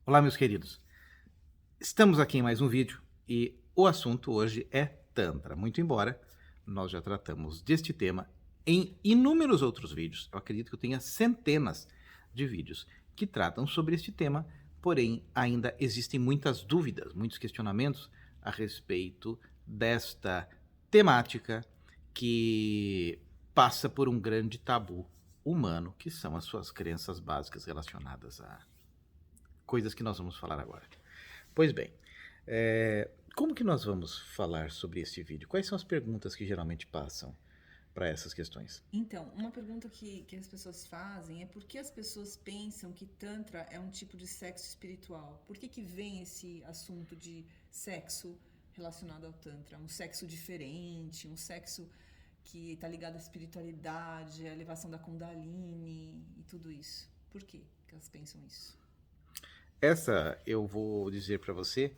Olá, meus queridos. Estamos aqui em mais um vídeo e o assunto hoje é Tantra. Muito embora nós já tratamos deste tema em inúmeros outros vídeos. Eu acredito que eu tenha centenas de vídeos que tratam sobre este tema, porém ainda existem muitas dúvidas, muitos questionamentos a respeito desta temática que passa por um grande tabu humano, que são as suas crenças básicas relacionadas a coisas que nós vamos falar agora. Pois bem, como que nós vamos falar sobre esse vídeo? Quais são as perguntas que geralmente passam para essas questões? Então, uma pergunta que as pessoas fazem é por que as pessoas pensam que Tantra é um tipo de sexo espiritual? Por que vem esse assunto de sexo relacionado ao Tantra? Um sexo diferente, um sexo que está ligado à espiritualidade, à elevação da Kundalini e tudo isso. Por que elas pensam isso? Essa eu vou dizer para você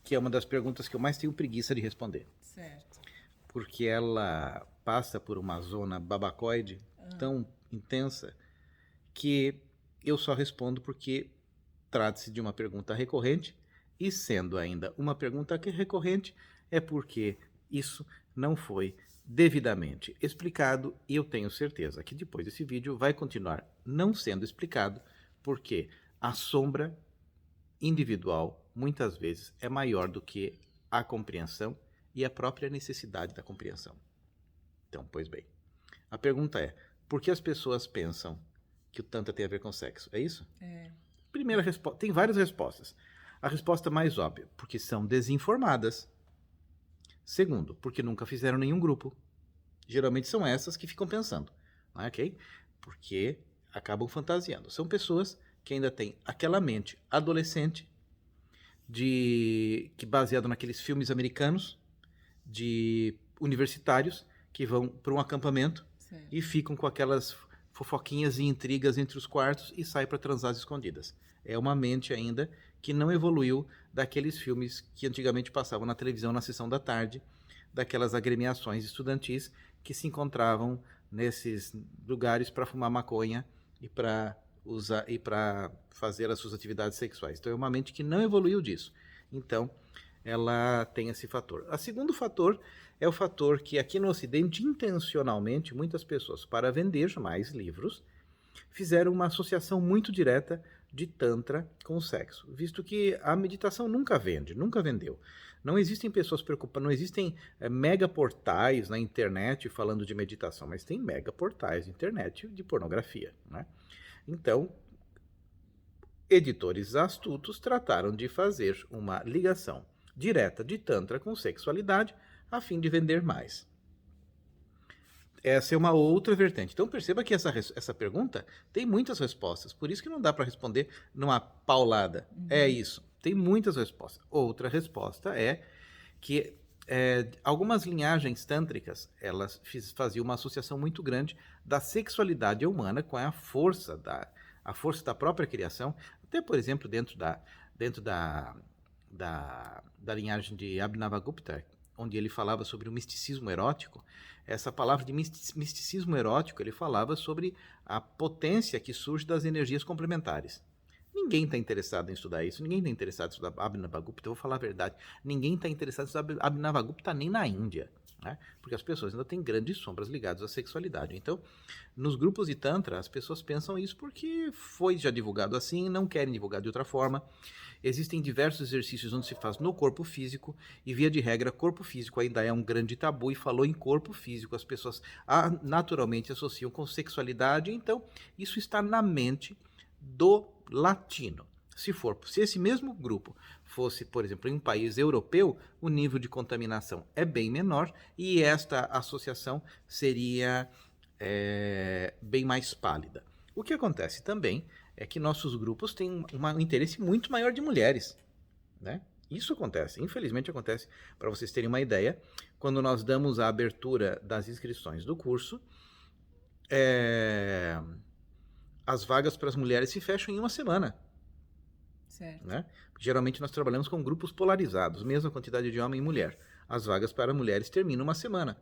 que é uma das perguntas que eu mais tenho preguiça de responder, Certo. porque ela passa por uma zona babacoide tão intensa que eu só respondo porque trata-se de uma pergunta recorrente, e sendo ainda uma pergunta recorrente, é porque isso não foi devidamente explicado, e eu tenho certeza que depois desse vídeo vai continuar não sendo explicado, porque a sombra individual muitas vezes é maior do que a compreensão e a própria necessidade da compreensão. Então, pois bem, a pergunta é: por que as pessoas pensam que o Tantra tem a ver com sexo? É isso? É. Primeira resposta, tem várias respostas. A resposta mais óbvia, porque são desinformadas. Segundo, porque nunca fizeram nenhum grupo. Geralmente são essas que ficam pensando, ok? Porque acabam fantasiando. São pessoas que ainda têm aquela mente adolescente que baseado naqueles filmes americanos de universitários que vão para um acampamento Certo. e ficam com aquelas fofoquinhas e intrigas entre os quartos e saem para transar às escondidas. É uma mente ainda que não evoluiu daqueles filmes que antigamente passavam na televisão na sessão da tarde, daquelas agremiações estudantis que se encontravam nesses lugares para fumar maconha e para usar e para fazer as suas atividades sexuais. Então é uma mente que não evoluiu disso. Então ela tem esse fator. O segundo fator é o fator que aqui no Ocidente, intencionalmente, muitas pessoas, para vender mais livros, fizeram uma associação muito direta de Tantra com o sexo, visto que a meditação nunca vende, nunca vendeu. Não existem pessoas preocupadas, não existem mega portais na internet falando de meditação, mas tem mega portais na internet de pornografia, né? Então, editores astutos trataram de fazer uma ligação direta de Tantra com sexualidade a fim de vender mais. Essa é uma outra vertente. Então perceba que essa pergunta tem muitas respostas, por isso que não dá para responder numa paulada. É isso, tem muitas respostas. Outra resposta é que algumas linhagens tântricas, elas faziam uma associação muito grande da sexualidade humana com a força da própria criação, até por exemplo dentro da linhagem de Abhinavagupta, onde ele falava sobre o misticismo erótico. Essa palavra de misticismo erótico, ele falava sobre a potência que surge das energias complementares. Ninguém está interessado em estudar isso, ninguém está interessado em estudar Abhinavagupta, eu vou falar a verdade, ninguém está interessado em estudar Abhinavagupta nem na Índia, né? Porque as pessoas ainda têm grandes sombras ligadas à sexualidade. Então, nos grupos de Tantra, as pessoas pensam isso porque foi já divulgado assim, não querem divulgar de outra forma. Existem diversos exercícios onde se faz no corpo físico, e via de regra, corpo físico ainda é um grande tabu, e falou em corpo físico, as pessoas naturalmente associam com sexualidade, então isso está na mente do latino. Se esse mesmo grupo fosse, por exemplo, em um país europeu, o nível de contaminação é bem menor e esta associação seria bem mais pálida. O que acontece também é que nossos grupos têm um interesse muito maior de mulheres, né? Isso acontece, infelizmente acontece. Para vocês terem uma ideia, quando nós damos a abertura das inscrições do curso, as vagas para as mulheres se fecham em uma semana. Certo. Né? Geralmente nós trabalhamos com grupos polarizados, mesma quantidade de homem e mulher. As vagas para mulheres terminam uma semana.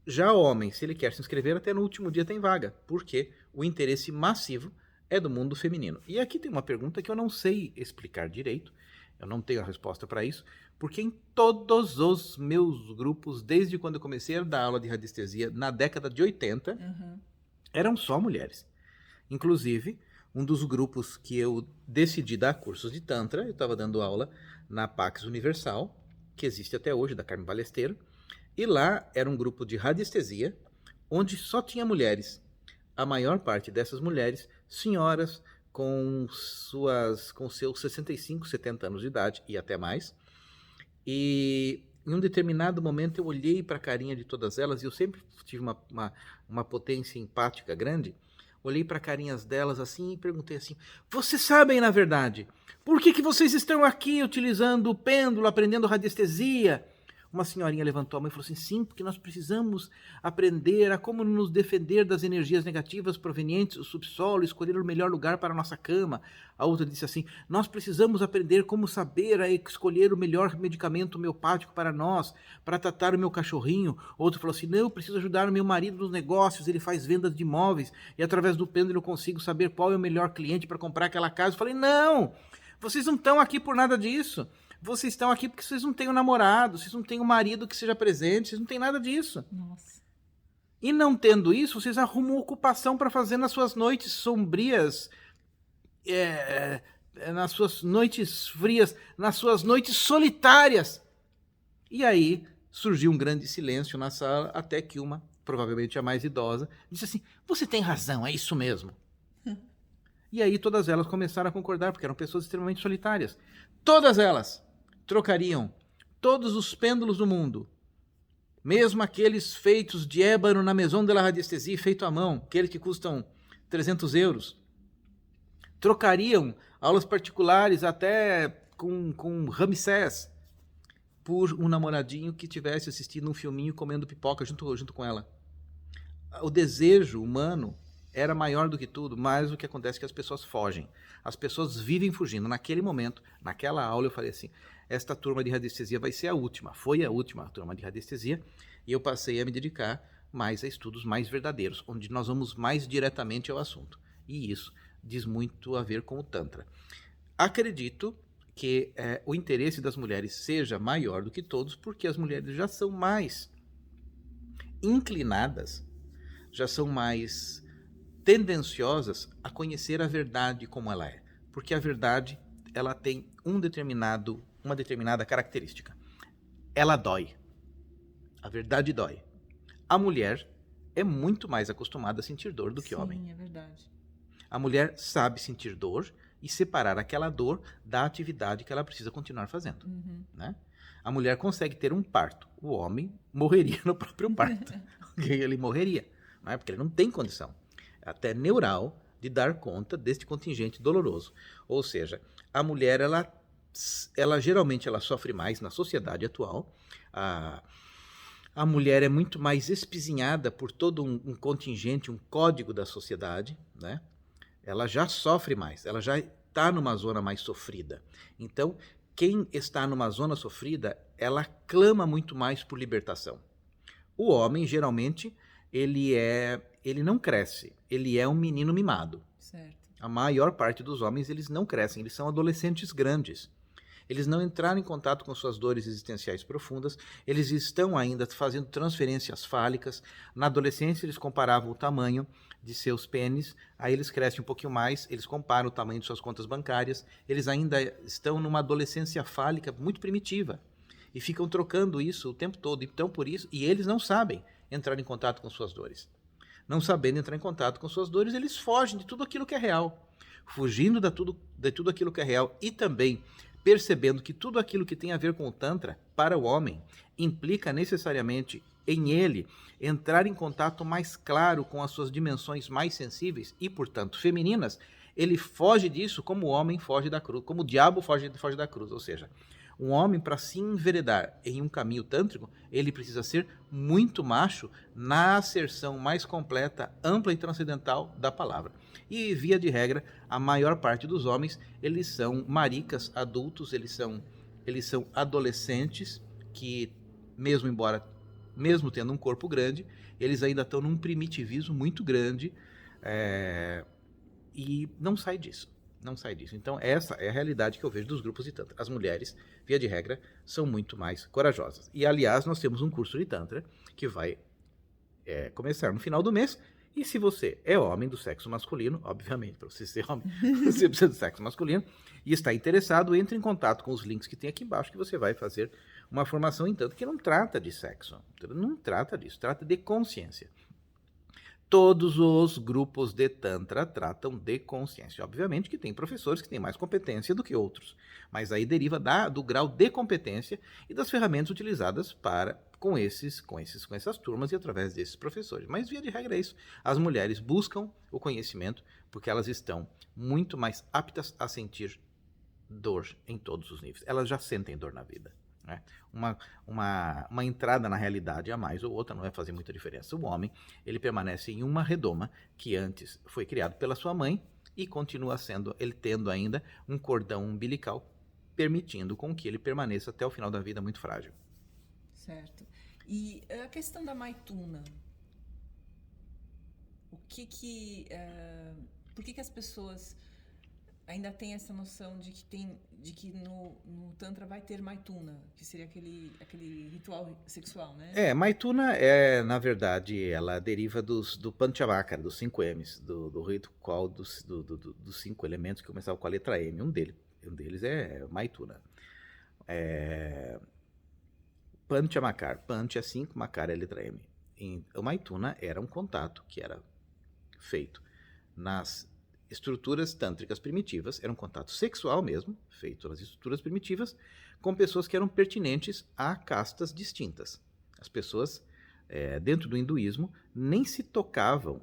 Já o homem, se ele quer se inscrever, até no último dia tem vaga, porque o interesse massivo é do mundo feminino. E aqui tem uma pergunta que eu não sei explicar direito, eu não tenho a resposta para isso, porque em todos os meus grupos, desde quando eu comecei a dar aula de radiestesia, na década de 80, eram só mulheres. Inclusive, um dos grupos que eu decidi dar cursos de Tantra, eu estava dando aula na Pax Universal, que existe até hoje, da Carmen Balesteiro, e lá era um grupo de radiestesia, onde só tinha mulheres. A maior parte dessas mulheres, senhoras com seus 65, 70 anos de idade e até mais. E em um determinado momento eu olhei para a carinha de todas elas, e eu sempre tive uma potência empática grande. Olhei para carinhas delas assim e perguntei assim: vocês sabem, na verdade, por que vocês estão aqui utilizando o pêndulo, aprendendo radiestesia? Uma senhorinha levantou a mão e falou assim: sim, porque nós precisamos aprender a como nos defender das energias negativas provenientes do subsolo, escolher o melhor lugar para a nossa cama. A outra disse assim: nós precisamos aprender como saber escolher o melhor medicamento homeopático para nós, para tratar o meu cachorrinho. Outro falou assim: não, eu preciso ajudar o meu marido nos negócios, ele faz vendas de imóveis, e através do pêndulo eu consigo saber qual é o melhor cliente para comprar aquela casa. Eu falei: não, vocês não estão aqui por nada disso. Vocês estão aqui porque vocês não têm um namorado, vocês não têm um marido que seja presente, vocês não têm nada disso. Nossa. E não tendo isso, vocês arrumam ocupação para fazer nas suas noites sombrias, nas suas noites frias, nas suas noites solitárias. E aí surgiu um grande silêncio na sala, até que uma, provavelmente a mais idosa, disse assim: você tem razão, é isso mesmo. E aí todas elas começaram a concordar, porque eram pessoas extremamente solitárias. Todas elas trocariam todos os pêndulos do mundo, mesmo aqueles feitos de ébano na Maison de la Radiestesie, feito à mão, aqueles que custam 300 euros, trocariam aulas particulares até com Ramsés por um namoradinho que tivesse assistindo um filminho comendo pipoca junto com ela. O desejo humano era maior do que tudo, mas o que acontece é que as pessoas fogem. As pessoas vivem fugindo. Naquele momento, naquela aula, eu falei assim: esta turma de radiestesia vai ser a última. Foi a última turma de radiestesia, e eu passei a me dedicar mais a estudos mais verdadeiros, onde nós vamos mais diretamente ao assunto. E isso diz muito a ver com o Tantra. Acredito que o interesse das mulheres seja maior do que todos, porque as mulheres já são mais inclinadas, já são mais tendenciosas a conhecer a verdade como ela é, porque a verdade ela tem uma determinada característica. Ela dói. A verdade dói. A mulher é muito mais acostumada a sentir dor do que o homem. Sim, é verdade. A mulher sabe sentir dor e separar aquela dor da atividade que ela precisa continuar fazendo. Né? A mulher consegue ter um parto. O homem morreria no próprio parto. Ele morreria, não é? Porque ele não tem condição até neural de dar conta deste contingente doloroso. Ou seja, a mulher ela geralmente ela sofre mais na sociedade atual. A mulher é muito mais espizinhada por todo um contingente, um código da sociedade, né? Ela já sofre mais, ela já está numa zona mais sofrida. Então, quem está numa zona sofrida, ela clama muito mais por libertação. O homem, geralmente, ele não cresce, ele é um menino mimado. Certo. A maior parte dos homens, eles não crescem, eles são adolescentes grandes. Eles não entraram em contato com suas dores existenciais profundas, eles estão ainda fazendo transferências fálicas. Na adolescência, eles comparavam o tamanho de seus pênis, aí eles crescem um pouquinho mais, eles comparam o tamanho de suas contas bancárias, eles ainda estão numa adolescência fálica muito primitiva e ficam trocando isso o tempo todo. Então, por isso, e eles não sabem entrar em contato com suas dores. Não sabendo entrar em contato com suas dores, eles fogem de tudo aquilo que é real. Fugindo de tudo aquilo que é real e também percebendo que tudo aquilo que tem a ver com o Tantra, para o homem, implica necessariamente em ele entrar em contato mais claro com as suas dimensões mais sensíveis e, portanto, femininas. Ele foge disso como o homem foge da cruz, como o diabo foge da cruz. Ou seja, um homem, para se enveredar em um caminho tântrico, ele precisa ser muito macho na aserção mais completa, ampla e transcendental da palavra. E, via de regra, a maior parte dos homens, eles são maricas adultos, eles são adolescentes que, mesmo tendo um corpo grande, eles ainda estão num primitivismo muito grande, e não sai disso. Não sai disso. Então, essa é a realidade que eu vejo dos grupos de Tantra. As mulheres, via de regra, são muito mais corajosas. E, aliás, nós temos um curso de Tantra que vai começar no final do mês. E se você é homem do sexo masculino, obviamente, para você ser homem, você precisa do sexo masculino, e está interessado, entre em contato com os links que tem aqui embaixo, que você vai fazer uma formação em Tantra, que não trata de sexo. Não trata disso, trata de consciência. Todos os grupos de Tantra tratam de consciência. Obviamente que tem professores que têm mais competência do que outros, mas aí deriva do grau de competência e das ferramentas utilizadas com essas turmas e através desses professores. Mas, via de regra, é isso. As mulheres buscam o conhecimento porque elas estão muito mais aptas a sentir dor em todos os níveis. Elas já sentem dor na vida. Né? Uma entrada na realidade a mais ou outra não vai fazer muita diferença. O homem, ele permanece em uma redoma que antes foi criado pela sua mãe e continua sendo, ele tendo ainda um cordão umbilical, permitindo com que ele permaneça até o final da vida muito frágil. Certo. E a questão da maituna, por que as pessoas ainda têm essa noção de que no Tantra vai ter maituna, que seria aquele ritual sexual, né? Maituna na verdade, ela deriva do Panchavakara, dos 5 M's, do ritual dos 5 elementos que começavam com a letra M. Um deles é maituna. Panchamakar, Pancha é 5, Makar é a letra M. O maituna era um contato que era feito nas estruturas tântricas primitivas, era um contato sexual mesmo, feito nas estruturas primitivas, com pessoas que eram pertinentes a castas distintas. As pessoas, dentro do hinduísmo, nem se tocavam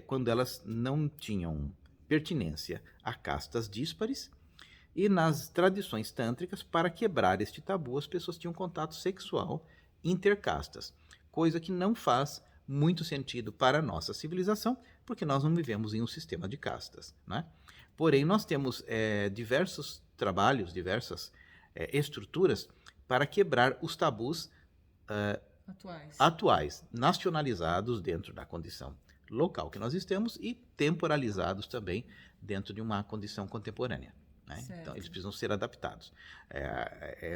quando elas não tinham pertinência a castas díspares, e nas tradições tântricas, para quebrar este tabu, as pessoas tinham contato sexual intercastas, coisa que não faz muito sentido para a nossa civilização, porque nós não vivemos em um sistema de castas, né? Porém, nós temos diversos trabalhos, diversas estruturas para quebrar os tabus atuais, nacionalizados dentro da condição local que nós estamos e temporalizados também dentro de uma condição contemporânea. Né? Então, eles precisam ser adaptados.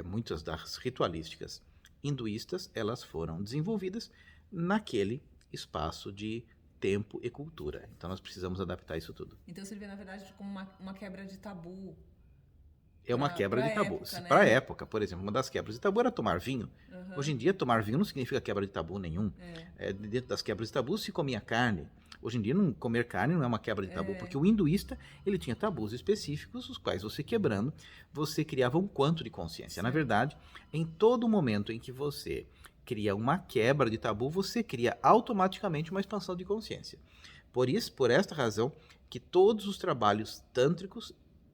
Muitas das ritualísticas hinduístas, elas foram desenvolvidas naquele espaço de tempo e cultura. Então, nós precisamos adaptar isso tudo. Então, você vê, na verdade, como uma quebra de tabu. É uma quebra de tabu. Época, né? Para a época, por exemplo, uma das quebras de tabu era tomar vinho. Uhum. Hoje em dia, tomar vinho não significa quebra de tabu nenhum. Dentro das quebras de tabu se comia carne. Hoje em dia, comer carne não é uma quebra de tabu, porque o hinduísta, ele tinha tabus específicos, os quais você quebrando, você criava um quanto de consciência. Sim. Na verdade, em todo momento em que você cria uma quebra de tabu, você cria automaticamente uma expansão de consciência. Por esta razão, que todos os trabalhos tântricos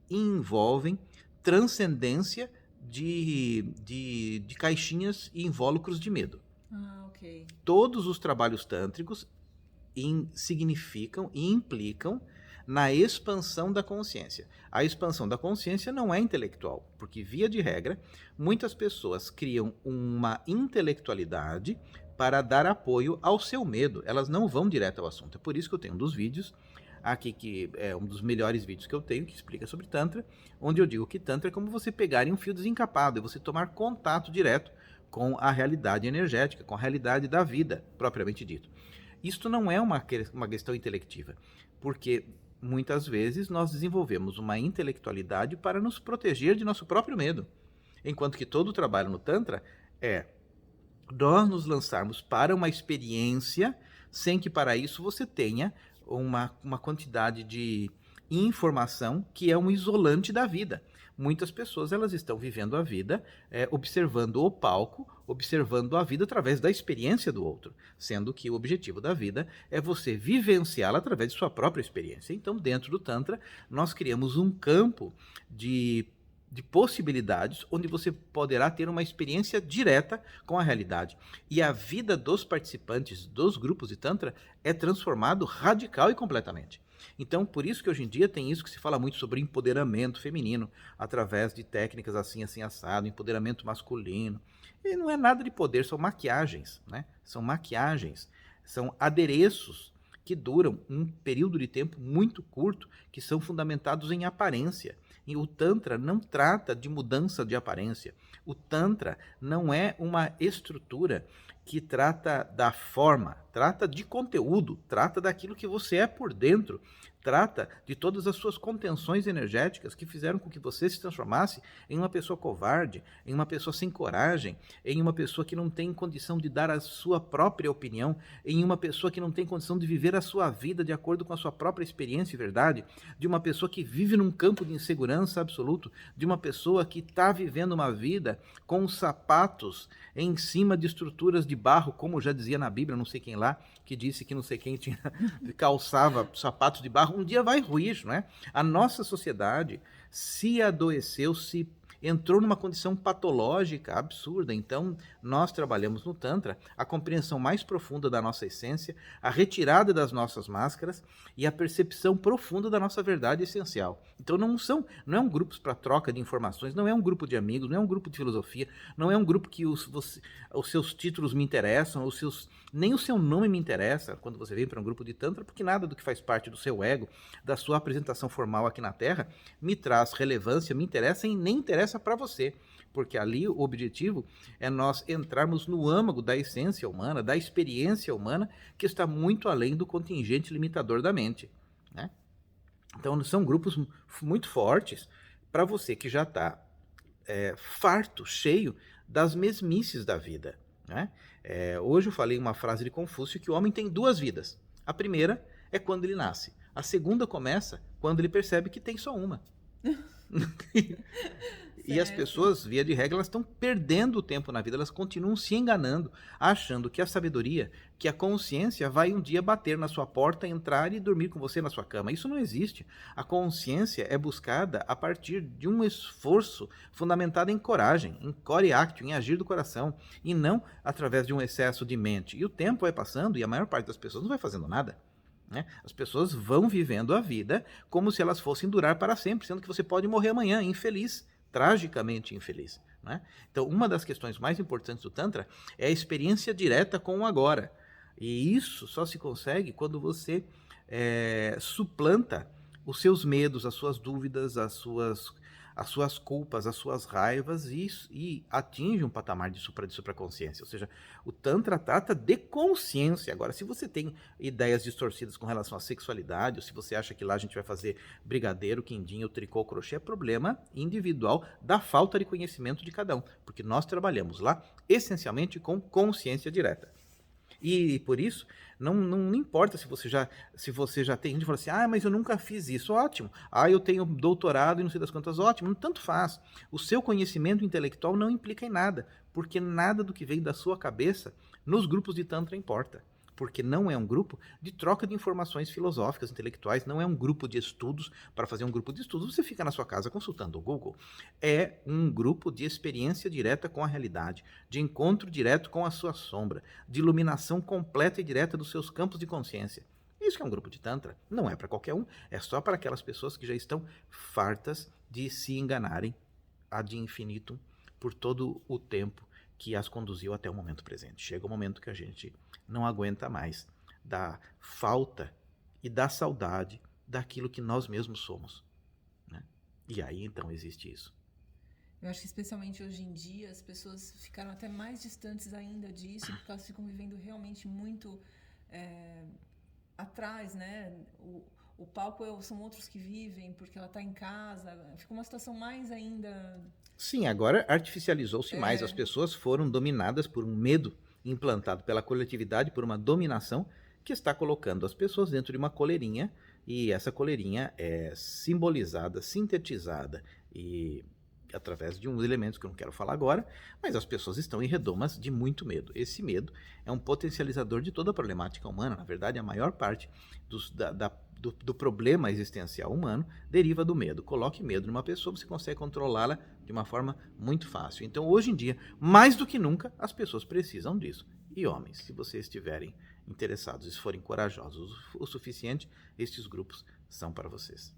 envolvem transcendência de caixinhas e invólucros de medo. Ok. Todos os trabalhos tântricos significam e implicam na expansão da consciência. A expansão da consciência não é intelectual, porque, via de regra, muitas pessoas criam uma intelectualidade para dar apoio ao seu medo. Elas não vão direto ao assunto. É por isso que eu tenho um dos vídeos aqui, que é um dos melhores vídeos que eu tenho, que explica sobre Tantra, onde eu digo que Tantra é como você pegar em um fio desencapado e você tomar contato direto com a realidade energética, com a realidade da vida, propriamente dito. Isto não é uma questão intelectiva, porque muitas vezes nós desenvolvemos uma intelectualidade para nos proteger de nosso próprio medo, enquanto que todo o trabalho no Tantra é nós nos lançarmos para uma experiência sem que para isso você tenha uma quantidade de informação que é um isolante da vida. Muitas pessoas, elas estão vivendo a vida observando o palco, observando a vida através da experiência do outro, sendo que o objetivo da vida é você vivenciá-la através de sua própria experiência. Então, dentro do Tantra, nós criamos um campo de possibilidades onde você poderá ter uma experiência direta com a realidade. E a vida dos participantes dos grupos de Tantra é transformado radical e completamente. Então, por isso que hoje em dia tem isso que se fala muito sobre empoderamento feminino, através de técnicas assim, assado, empoderamento masculino. E não é nada de poder, são maquiagens, né? São maquiagens, são adereços que duram um período de tempo muito curto, que são fundamentados em aparência. E o Tantra não trata de mudança de aparência. O Tantra não é uma estrutura que trata da forma, trata de conteúdo, trata daquilo que você é por dentro, trata de todas as suas contenções energéticas que fizeram com que você se transformasse em uma pessoa covarde, em uma pessoa sem coragem, em uma pessoa que não tem condição de dar a sua própria opinião, em uma pessoa que não tem condição de viver a sua vida de acordo com a sua própria experiência e verdade, de uma pessoa que vive num campo de insegurança absoluto, de uma pessoa que está vivendo uma vida com sapatos em cima de estruturas de barro, como já dizia na Bíblia, não sei quem lá, que disse que não sei quem tinha calçava sapatos de barro, um dia vai ruir, não é? A nossa sociedade se adoeceu, se entrou numa condição patológica absurda. Então, nós trabalhamos no Tantra a compreensão mais profunda da nossa essência, a retirada das nossas máscaras e a percepção profunda da nossa verdade essencial. Então, não é um grupo para troca de informações, não é um grupo de amigos, não é um grupo de filosofia, não é um grupo que os seus títulos me interessam, nem o seu nome me interessa quando você vem para um grupo de Tantra, porque nada do que faz parte do seu ego, da sua apresentação formal aqui na Terra, me traz relevância, me interessa e nem interessa para você, porque ali o objetivo é nós entrarmos no âmago da essência humana, da experiência humana, que está muito além do contingente limitador da mente, né? Então são grupos muito fortes para você que já está farto, cheio das mesmices da vida, né? Hoje eu falei uma frase de Confúcio que o homem tem duas vidas. A primeira é quando ele nasce. A segunda começa quando ele percebe que tem só uma. E as pessoas, via de regra, elas estão perdendo o tempo na vida, elas continuam se enganando, achando que a sabedoria, que a consciência vai um dia bater na sua porta, entrar e dormir com você na sua cama. Isso não existe. A consciência é buscada a partir de um esforço fundamentado em coragem, em core actio, em agir do coração, e não através de um excesso de mente. E o tempo vai passando e a maior parte das pessoas não vai fazendo nada, né? As pessoas vão vivendo a vida como se elas fossem durar para sempre, sendo que você pode morrer amanhã, infeliz, tragicamente infeliz, né? Então, uma das questões mais importantes do Tantra é a experiência direta com o agora. E isso só se consegue quando você suplanta os seus medos, as suas dúvidas, as suas culpas, as suas raivas e atinge um patamar de supraconsciência. Ou seja, o Tantra trata de consciência. Agora, se você tem ideias distorcidas com relação à sexualidade, ou se você acha que lá a gente vai fazer brigadeiro, quindim, tricô, crochê, é problema individual da falta de conhecimento de cada um. Porque nós trabalhamos lá essencialmente com consciência direta. E por isso, não importa se você já tem gente que fala assim, mas eu nunca fiz isso, ótimo. Eu tenho doutorado e não sei das quantas, ótimo. Tanto faz. O seu conhecimento intelectual não implica em nada, porque nada do que vem da sua cabeça nos grupos de Tantra importa. Porque não é um grupo de troca de informações filosóficas, intelectuais, não é um grupo de estudos. Para fazer um grupo de estudos, você fica na sua casa consultando o Google. É um grupo de experiência direta com a realidade, de encontro direto com a sua sombra, de iluminação completa e direta dos seus campos de consciência. Isso que é um grupo de Tantra. Não é para qualquer um, é só para aquelas pessoas que já estão fartas de se enganarem ad infinitum por todo o tempo que as conduziu até o momento presente. Chega o momento que a gente não aguenta mais da falta e da saudade daquilo que nós mesmos somos, né? E aí, então, existe isso. Eu acho que especialmente hoje em dia as pessoas ficaram até mais distantes ainda disso, porque elas ficam vivendo realmente muito atrás, né? O palco são outros que vivem, porque ela está em casa. Fica uma situação mais ainda... Sim, agora artificializou-se mais. As pessoas foram dominadas por um medo implantado pela coletividade, por uma dominação que está colocando as pessoas dentro de uma coleirinha, e essa coleirinha é simbolizada, sintetizada e através de uns elementos que eu não quero falar agora, mas as pessoas estão em redomas de muito medo. Esse medo é um potencializador de toda a problemática humana. Na verdade, a maior parte do problema existencial humano deriva do medo. Coloque medo numa pessoa, você consegue controlá-la de uma forma muito fácil. Então, hoje em dia, mais do que nunca, as pessoas precisam disso. E homens, se vocês estiverem interessados, se forem corajosos o suficiente, estes grupos são para vocês.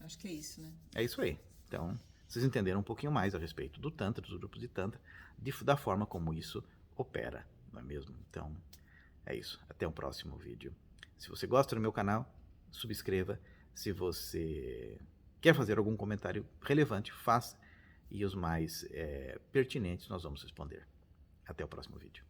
Acho que é isso, né? É isso aí. Então, vocês entenderam um pouquinho mais a respeito do Tantra, dos grupos de Tantra, da forma como isso opera, não é mesmo? Então, é isso. Até o próximo vídeo. Se você gosta do meu canal, subscreva. Se você quer fazer algum comentário relevante, faça. E os mais pertinentes nós vamos responder. Até o próximo vídeo.